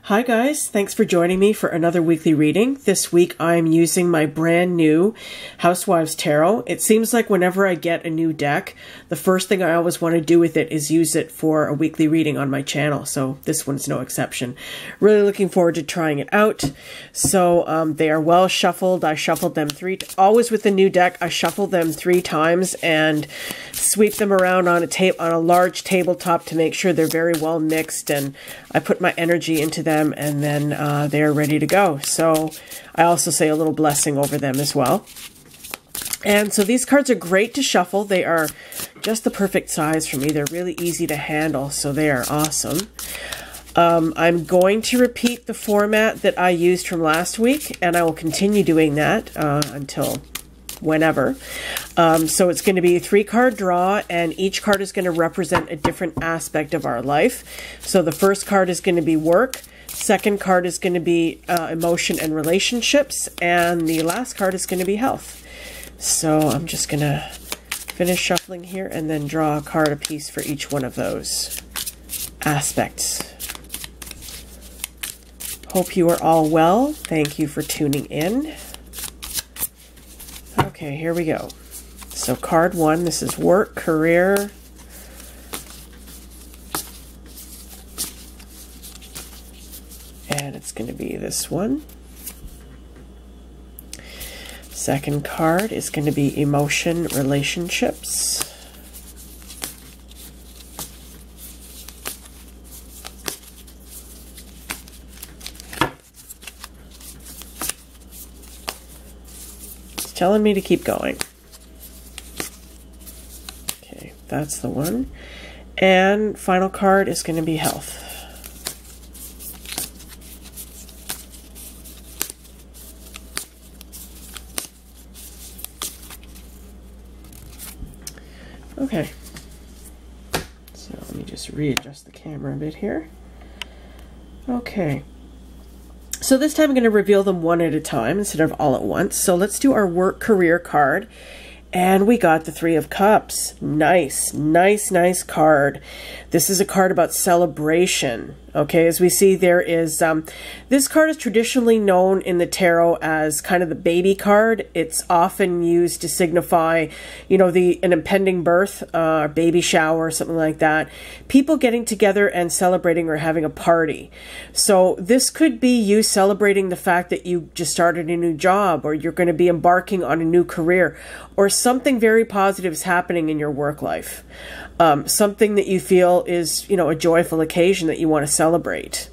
Hi guys, thanks for joining me for another weekly reading. This week I'm using my brand new Housewives Tarot. It seems like whenever I get a new deck, the first thing I always want to do with it is use it for a weekly reading on my channel, so this one's no exception. Really looking forward to trying it out. So they are well shuffled. I shuffled them always with the new deck, I shuffle them 3 times and sweep them around on a large tabletop to make sure they're very well mixed, and I put my energy into them, and then they're ready to go. So I also say a little blessing over them as well. And so these cards are great to shuffle. They are just the perfect size for me. They're really easy to handle, so they are awesome. I'm going to repeat the format that I used from last week, and I will continue doing that until whenever. So it's going to be a 3-card draw, and each card is going to represent a different aspect of our life. So the first card is going to be work. Second card is going to be emotion and relationships, and the last card is going to be health. So I'm just going to finish shuffling here and then draw a card apiece for each one of those aspects. Hope you are all well. Thank you for tuning in. Okay, here we go. So card 1, this is work, career. And it's going to be this one. Second card is going to be emotion, relationships. It's telling me to keep going. Okay, that's the one. And final card is going to be health. Okay, so let me just readjust the camera a bit here. Okay, so this time I'm going to reveal them one at a time instead of all at once. So let's do our work career card. And we got the 3 of Cups. Nice, nice, nice card. This is a card about celebration. Okay, as we see, there is, this card is traditionally known in the tarot as kind of the baby card. It's often used to signify, you know, an impending birth, or baby shower, or something like that. People getting together and celebrating or having a party. So this could be you celebrating the fact that you just started a new job, or you're going to be embarking on a new career, or something very positive is happening in your work life. Something that you feel is, you know, a joyful occasion that you want to celebrate.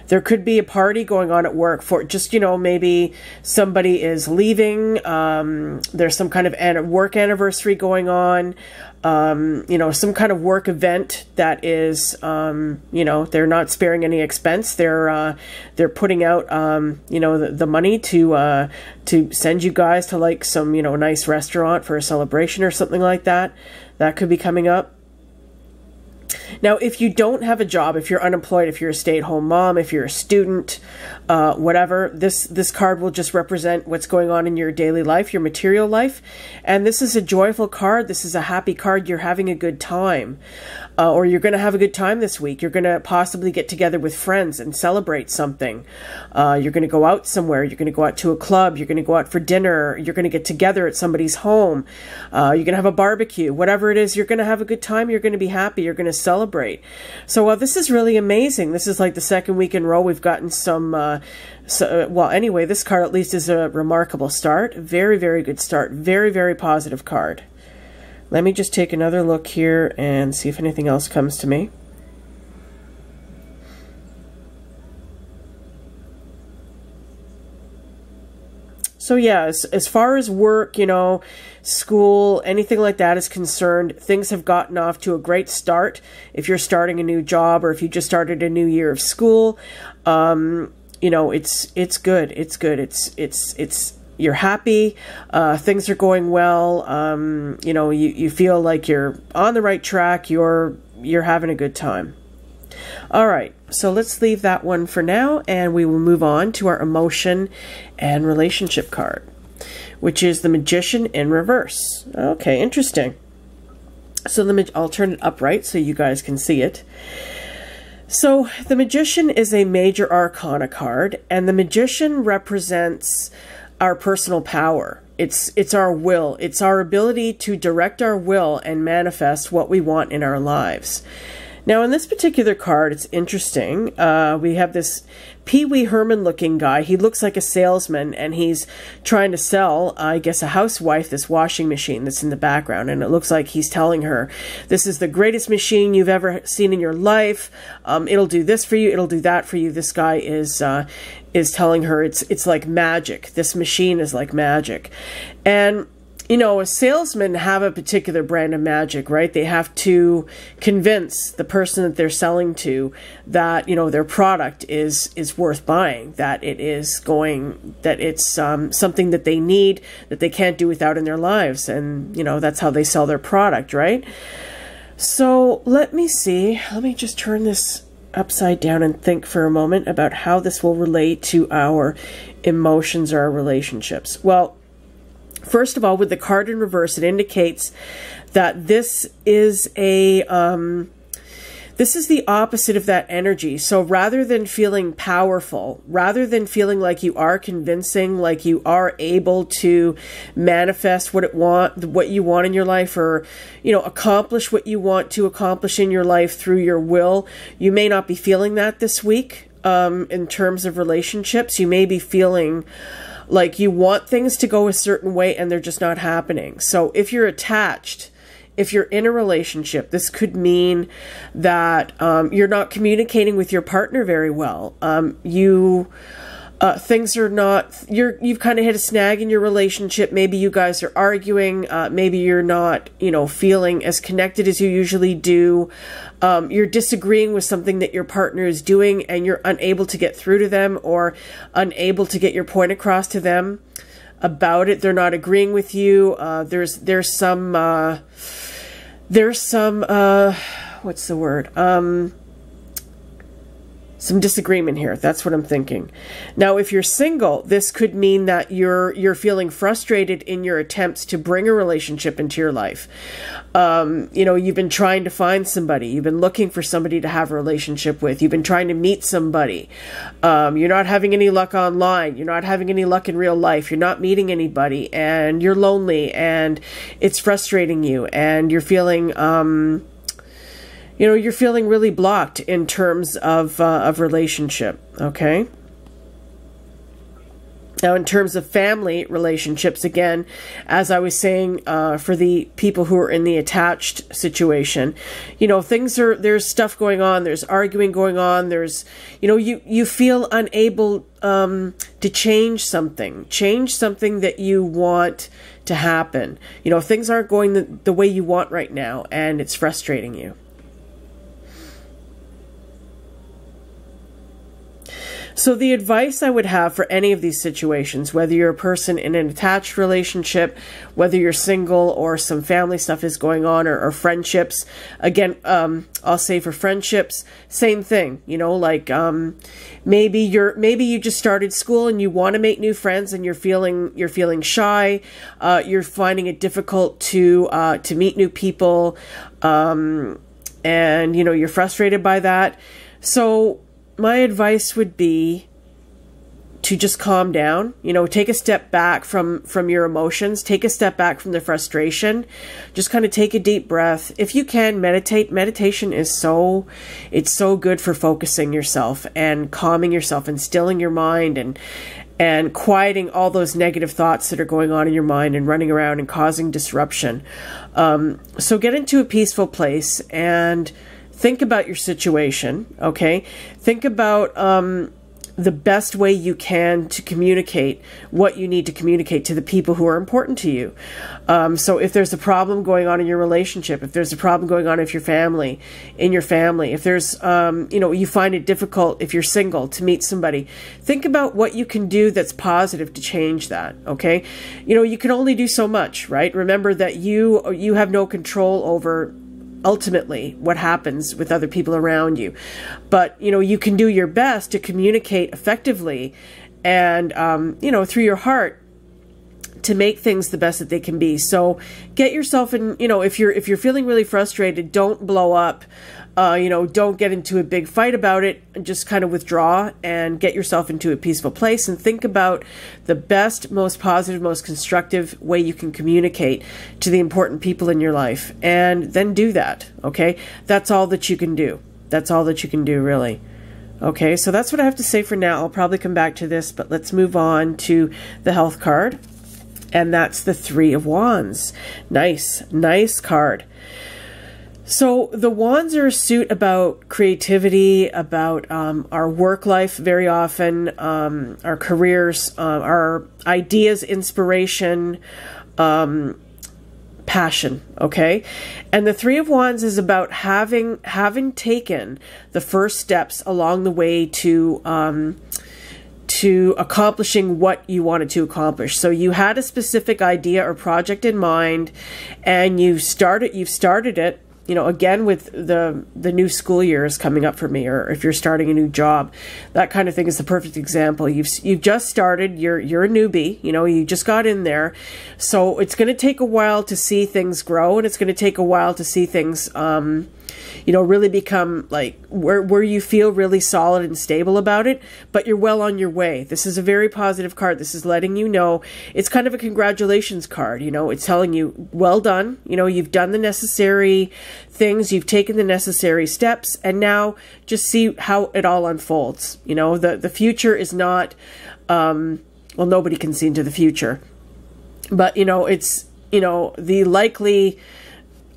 There could be a party going on at work for just, you know, maybe somebody is leaving. There's some kind of work anniversary going on. You know, some kind of work event that is, you know, they're not sparing any expense. They're putting out, you know, the money to send you guys to like some, you know, nice restaurant for a celebration or something like that. That could be coming up. Now, if you don't have a job, if you're unemployed, if you're a stay-at-home mom, if you're a student, whatever, this card will just represent what's going on in your daily life, your material life. And this is a joyful card. This is a happy card. You're having a good time. Or you're going to have a good time this week. You're going to possibly get together with friends and celebrate something. You're going to go out somewhere. You're going to go out to a club. You're going to go out for dinner. You're going to get together at somebody's home. You're going to have a barbecue. Whatever it is, you're going to have a good time. You're going to be happy. You're going to celebrate. So this is really amazing. This is like the second week in a row we've gotten some... well, anyway, this card at least is a remarkable start. Very, very good start. Very, very positive card. Let me just take another look here and see if anything else comes to me. So yeah, as far as work, you know, school, anything like that is concerned, things have gotten off to a great start. If you're starting a new job or if you just started a new year of school, you know, it's good. It's good. It's you're happy, things are going well, you know, you feel like you're on the right track, you're having a good time. All right, so let's leave that one for now, and we will move on to our emotion and relationship card, which is the Magician in reverse. Okay, interesting. So I'll turn it upright so you guys can see it. So the Magician is a major arcana card, and the Magician represents our personal power. It's our will. It's our ability to direct our will and manifest what we want in our lives. Now, in this particular card, it's interesting. We have this Pee Wee Herman looking guy. He looks like a salesman, and he's trying to sell, I guess, a housewife this washing machine that's in the background. And it looks like he's telling her, this is the greatest machine you've ever seen in your life. It'll do this for you. It'll do that for you. This guy is telling her it's like magic. This machine is like magic. And you know, a salesman have a particular brand of magic, right? They have to convince the person that they're selling to that, you know, their product is worth buying, that it's something that they need, that they can't do without in their lives. And, you know, that's how they sell their product, right? So let me see. Let me just turn this upside down and think for a moment about how this will relate to our emotions or our relationships. Well, first of all, with the card in reverse, it indicates that this is the opposite of that energy. So rather than feeling powerful, rather than feeling like you are convincing, like you are able to manifest what you want in your life, or, you know, accomplish what you want to accomplish in your life through your will, you may not be feeling that this week. In terms of relationships, you may be feeling like you want things to go a certain way and they're just not happening. So if you're attached, if you're in a relationship, this could mean that you're not communicating with your partner very well. Things are not, you've kind of hit a snag in your relationship. Maybe you guys are arguing. Maybe you're not, you know, feeling as connected as you usually do. You're disagreeing with something that your partner is doing, and you're unable to get through to them, or unable to get your point across to them about it. They're not agreeing with you. There's some what's the word? Some disagreement here. That's what I'm thinking. Now, if you're single, this could mean that you're feeling frustrated in your attempts to bring a relationship into your life. You know, you've been trying to find somebody. You've been looking for somebody to have a relationship with. You've been trying to meet somebody. You're not having any luck online. You're not having any luck in real life. You're not meeting anybody, and you're lonely, and it's frustrating you, and you're feeling you're feeling really blocked in terms of relationship, okay? Now, in terms of family relationships, again, as I was saying, for the people who are in the attached situation, you know, there's stuff going on, there's arguing going on, there's, you know, you feel unable to change something that you want to happen. You know, things aren't going the way you want right now, and it's frustrating you. So the advice I would have for any of these situations, whether you're a person in an attached relationship, whether you're single or some family stuff is going on, or friendships, again, I'll say for friendships, same thing, you know, like maybe you just started school and you want to make new friends, and you're feeling shy, you're finding it difficult to meet new people, and you know, you're frustrated by that. So my advice would be to just calm down, you know, take a step back from your emotions, take a step back from the frustration, just kind of take a deep breath. If you can, meditate. Meditation is so good for focusing yourself and calming yourself and stilling your mind and quieting all those negative thoughts that are going on in your mind and running around and causing disruption. So get into a peaceful place and think about your situation, okay? Think about the best way you can to communicate what you need to communicate to the people who are important to you. So if there's a problem going on in your relationship, if there's a problem going on in your family, if there's, you know, you find it difficult if you're single to meet somebody, think about what you can do that's positive to change that, okay? You know, you can only do so much, right? Remember that you have no control over ultimately what happens with other people around you. But, you know, you can do your best to communicate effectively and, you know, through your heart to make things the best that they can be. So get yourself in, you know, if you're feeling really frustrated, don't blow up. You know, don't get into a big fight about it, and just kind of withdraw and get yourself into a peaceful place and think about the best, most positive, most constructive way you can communicate to the important people in your life, and then do that. Okay. That's all that you can do. That's all that you can do, really. Okay. So that's what I have to say for now. I'll probably come back to this, but let's move on to the health card. And that's the Three of Wands. Nice, nice card. So the wands are a suit about creativity, about our work life very often, our careers, our ideas, inspiration, passion, okay? And the Three of Wands is about having taken the first steps along the way to accomplishing what you wanted to accomplish. So you had a specific idea or project in mind, and you've started it. You know, again, with the new school year is coming up for me, or if you're starting a new job, that kind of thing is the perfect example. You've just started, you're a newbie, you know, you just got in there. So it's going to take a while to see things grow, and it's going to take a while to see things, you know, really become like where you feel really solid and stable about it, but you're well on your way. This is a very positive card. This is letting you know, it's kind of a congratulations card. You know, it's telling you, well done. You know, you've done the necessary things, you've taken the necessary steps, and now just see how it all unfolds. You know, the future is not, well, nobody can see into the future, but, you know, it's, you know, the likely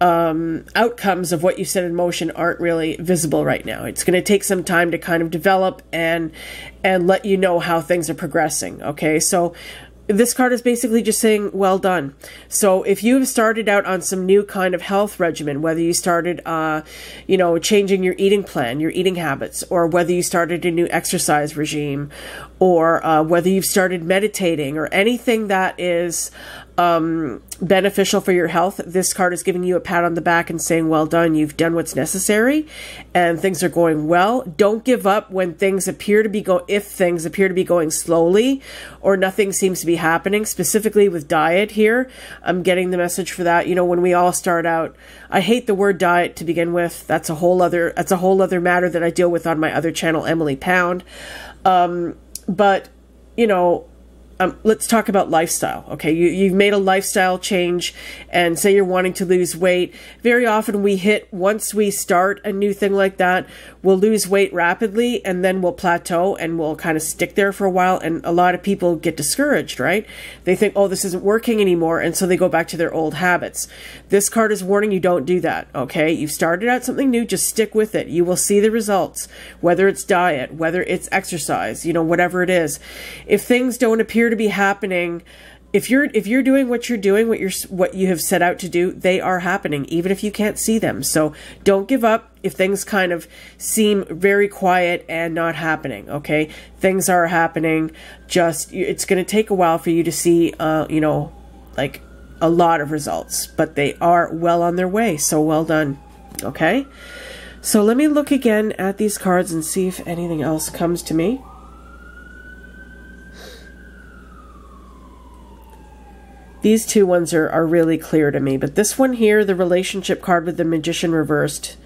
outcomes of what you set in motion aren't really visible right now. It's going to take some time to kind of develop and let you know how things are progressing. Okay, so this card is basically just saying, well done. So if you've started out on some new kind of health regimen, whether you started, you know, changing your eating plan, your eating habits, or whether you started a new exercise regime, or whether you've started meditating, or anything that is beneficial for your health, this card is giving you a pat on the back and saying, well done, you've done what's necessary and things are going well. Don't give up when things appear to be if things appear to be going slowly or nothing seems to be happening. Specifically with diet here, I'm getting the message for that. You know, when we all start out, I hate the word diet to begin with. That's a whole other matter that I deal with on my other channel, Emily Pound. But, you know, let's talk about lifestyle. Okay, you've made a lifestyle change, and say you're wanting to lose weight. Very often once we start a new thing like that, we'll lose weight rapidly, and then we'll plateau, and we'll kind of stick there for a while, and a lot of people get discouraged, right? They think, oh, this isn't working anymore, and so they go back to their old habits. This card is warning you, don't do that, okay? You've started out something new, just stick with it. You will see the results, whether it's diet, whether it's exercise, you know, whatever it is. If things don't appear to be happening, if you're doing what you're doing, what you have set out to do, they are happening, even if you can't see them. So don't give up if things kind of seem very quiet and not happening. Okay, things are happening. Just, it's going to take a while for you to see, you know, like a lot of results, but they are well on their way. So well done. Okay, so let me look again at these cards and see if anything else comes to me. These two ones are really clear to me, but this one here, the relationship card with the Magician reversed,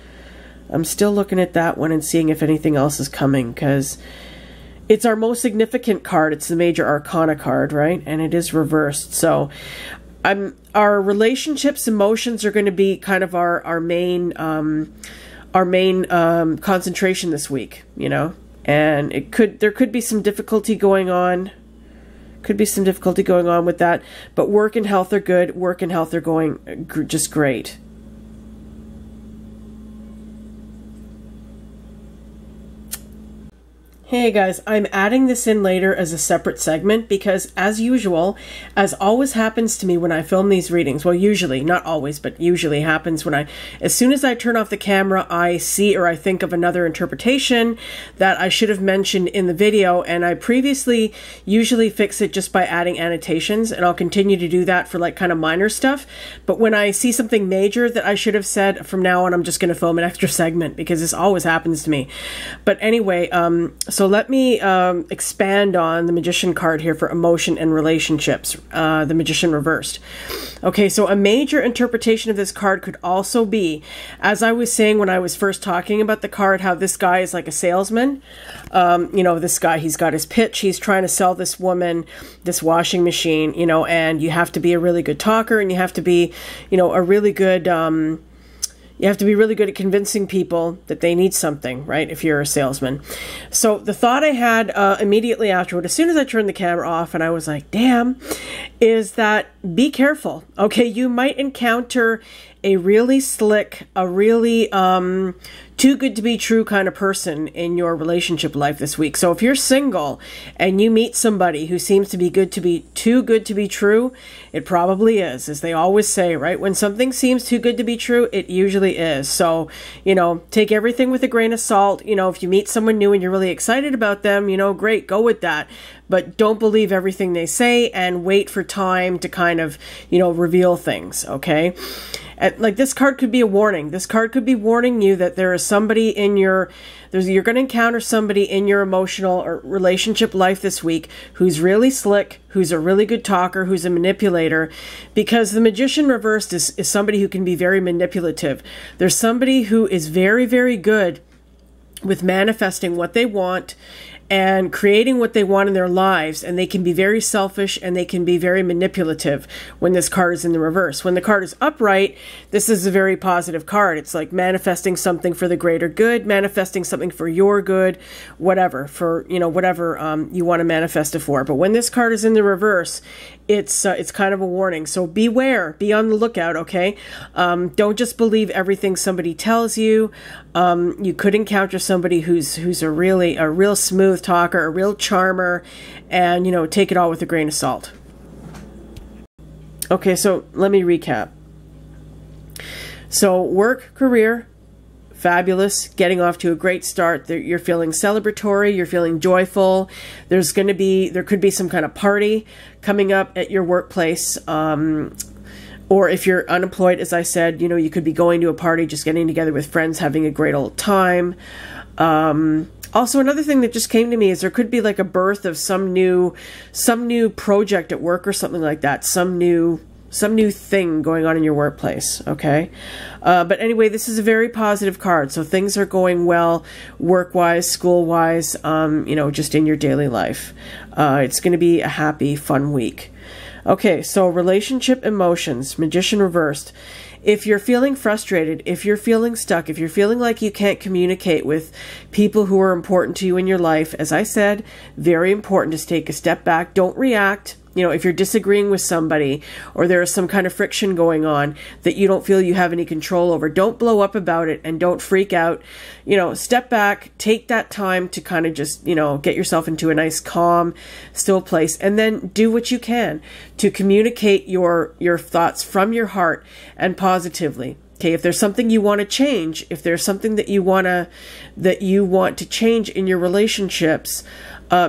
I'm still looking at that one and seeing if anything else is coming, because it's our most significant card. It's the Major Arcana card, right? And it is reversed. So our relationships, emotions are going to be kind of our main concentration this week, you know, and there could be some difficulty going on. Could be some difficulty going on with that, but work and health are good. Work and health are going just great. Hey guys, I'm adding this in later as a separate segment because, as usual, as always happens to me when I film these readings, well, usually, not always, but usually happens when as soon as I turn off the camera, I see or I think of another interpretation that I should have mentioned in the video, and I previously usually fix it just by adding annotations, and I'll continue to do that for like kind of minor stuff. But when I see something major that I should have said, from now on, I'm just going to film an extra segment because this always happens to me. But anyway, so let me expand on the Magician card here for emotion and relationships, the Magician reversed. Okay, so a major interpretation of this card could also be, as I was saying when I was first talking about the card, how this guy is like a salesman. You know, this guy, he's got his pitch, he's trying to sell this woman this washing machine, you know, and you have to be a really good talker, and you have to be, you know, a really good... you have to be really good at convincing people that they need something, right, if you're a salesman. So the thought I had immediately afterward, as soon as I turned the camera off and I was like, damn, is that be careful. Okay, you might encounter a really slick, a really too good to be true kind of person in your relationship life this week. So if you're single and you meet somebody who seems to be too good to be true, it probably is, as they always say, right? When something seems too good to be true, it usually is. So, you know, take everything with a grain of salt. You know, if you meet someone new and you're really excited about them, you know, great, go with that. But don't believe everything they say, and wait for time to kind of, you know, reveal things, okay? Like, this card could be a warning. This card could be warning you that there is somebody in you're going to encounter somebody in your emotional or relationship life this week who's really slick, who's a really good talker, who's a manipulator, because the Magician reversed is somebody who can be very manipulative. There's somebody who is very, very good with manifesting what they want and creating what they want in their lives, and they can be very selfish and they can be very manipulative when this card is in the reverse. When the card is upright, this is a very positive card. It's like manifesting something for the greater good, manifesting something for your good, whatever, for, you know, whatever you want to manifest it for. But when this card is in the reverse, it's kind of a warning. So beware, be on the lookout, okay? Don't just believe everything somebody tells you. You could encounter somebody who's a real smooth talker, a real charmer, and, you know, take it all with a grain of salt. Okay, so let me recap. So work, career, fabulous, getting off to a great start. You're feeling celebratory, you're feeling joyful. There could be some kind of party coming up at your workplace. Or if you're unemployed, as I said, you know, you could be going to a party, just getting together with friends, having a great old time. Also, another thing that just came to me is there could be like a birth of some new project at work or something like that. Some new thing going on in your workplace, okay? But anyway, this is a very positive card. So things are going well, work-wise, school-wise, you know, just in your daily life. It's going to be a happy, fun week. Okay, so relationship emotions, Magician reversed. If you're feeling frustrated, if you're feeling stuck, if you're feeling like you can't communicate with people who are important to you in your life, as I said, very important to take a step back. Don't react. You know, if you're disagreeing with somebody or there is some kind of friction going on that you don't feel you have any control over, don't blow up about it and don't freak out. You know, step back, take that time to kind of just, you know, get yourself into a nice, calm, still place, and then do what you can to communicate your thoughts from your heart and positively. Okay, if there's something you want to change, if there's something that you want to change in your relationships,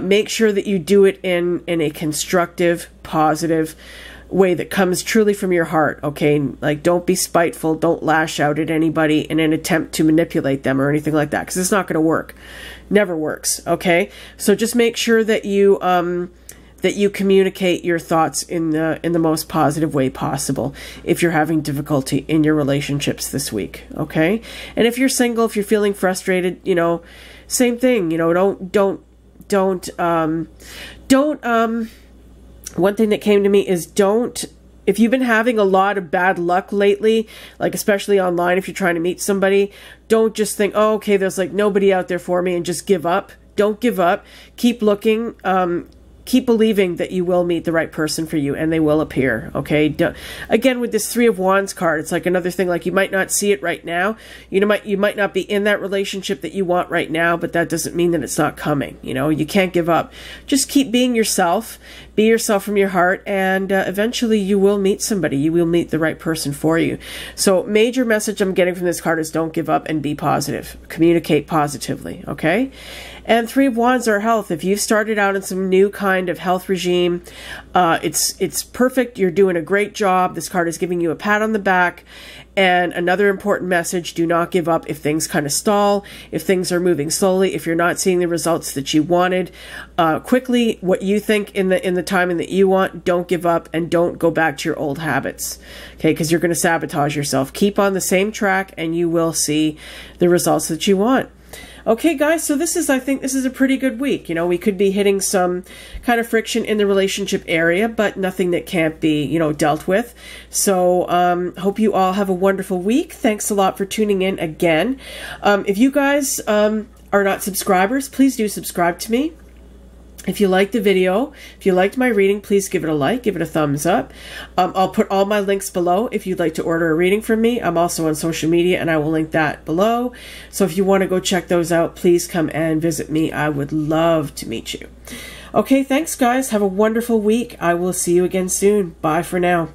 make sure that you do it in a constructive, positive way that comes truly from your heart, okay? Like, don't be spiteful, don't lash out at anybody in an attempt to manipulate them or anything like that, because it's not going to work. Never works, okay? So just make sure that you communicate your thoughts in the most positive way possible if you're having difficulty in your relationships this week, okay? And if you're single, if you're feeling frustrated, you know, same thing, you know, one thing that came to me is if you've been having a lot of bad luck lately, like especially online, if you're trying to meet somebody, don't just think, oh, okay, there's like nobody out there for me, and just give up. Don't give up. Keep looking. keep believing that you will meet the right person for you, and they will appear. Okay. Again, with this Three of Wands card, it's like another thing. Like, you might not see it right now. You might not be in that relationship that you want right now, but that doesn't mean that it's not coming. You know, you can't give up. Just keep being yourself. Be yourself from your heart, and eventually you will meet somebody. You will meet the right person for you. So, major message I'm getting from this card is don't give up and be positive. Communicate positively. Okay. And Three of Wands are health. If you've started out in some new kind of health regime, it's perfect. You're doing a great job. This card is giving you a pat on the back. And another important message, do not give up if things kind of stall, if things are moving slowly, if you're not seeing the results that you wanted quickly, what you think in the timing that you want. Don't give up, and don't go back to your old habits, okay, because you're going to sabotage yourself. Keep on the same track, and you will see the results that you want. Okay, guys, so I think this is a pretty good week. You know, we could be hitting some kind of friction in the relationship area, but nothing that can't be, you know, dealt with. So, hope you all have a wonderful week. Thanks a lot for tuning in again. If you guys are not subscribers, please do subscribe to me. If you liked the video, if you liked my reading, please give it a like, give it a thumbs up. I'll put all my links below if you'd like to order a reading from me. I'm also on social media, and I will link that below. So if you want to go check those out, please come and visit me. I would love to meet you. Okay, thanks, guys. Have a wonderful week. I will see you again soon. Bye for now.